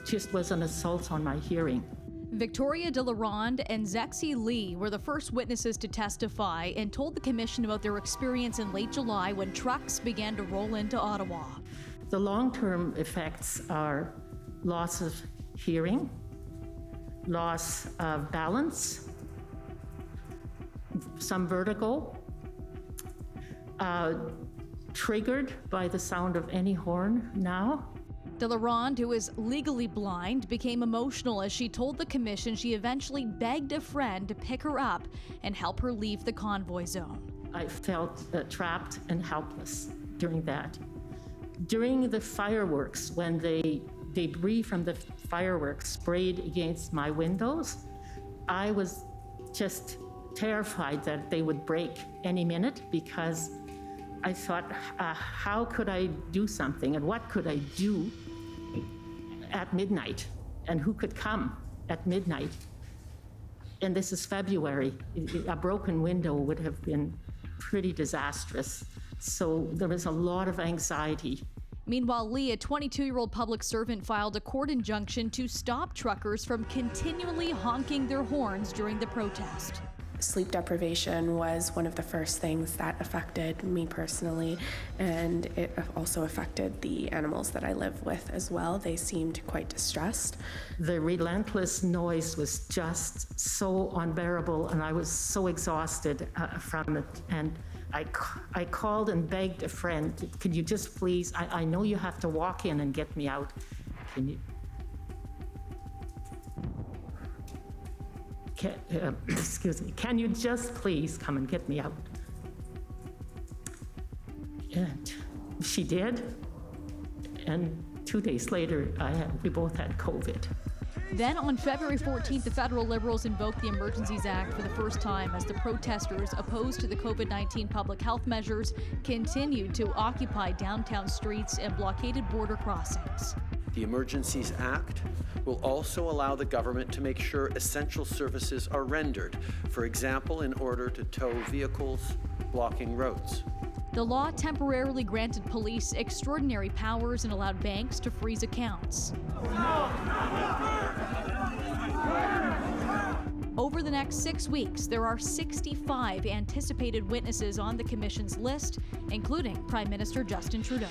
just was an assault on my hearing. Victoria de la Ronde and Zexi Lee were the first witnesses to testify and told the commission about their experience in late July when trucks began to roll into Ottawa. The long-term effects are loss of hearing, loss of balance, some vertigo, triggered by the sound of any horn now. De la Ronde, who is legally blind, became emotional as she told the commission she eventually begged a friend to pick her up and help her leave the convoy zone. I felt trapped and helpless during that. During the fireworks, when the debris from the fireworks sprayed against my windows, I was just terrified that they would break any minute, because I thought, how could I do something, and what could I do at midnight, and who could come at midnight? And this is February. A broken window would have been pretty disastrous. So there was a lot of anxiety. Meanwhile, Lee, a 22-year-old public servant, filed a court injunction to stop truckers from continually honking their horns during the protest. Sleep deprivation was one of the first things that affected me personally, and it also affected the animals that I live with as well. They seemed quite distressed. The relentless noise was just so unbearable, and I was so exhausted from it. And I called and begged a friend, could you just please, I know you have to walk in and get me out. Can you? Excuse me, can you just please come and get me out? And she did, and 2 days later, we both had COVID. Then on February 14th, the federal Liberals invoked the Emergencies Act for the first time as the protesters opposed to the COVID-19 public health measures continued to occupy downtown streets and blockaded border crossings. The Emergencies Act will also allow the government to make sure essential services are rendered, for example, in order to tow vehicles blocking roads. The law temporarily granted police extraordinary powers and allowed banks to freeze accounts. Over the next 6 weeks, there are 65 anticipated witnesses on the commission's list, including Prime Minister Justin Trudeau.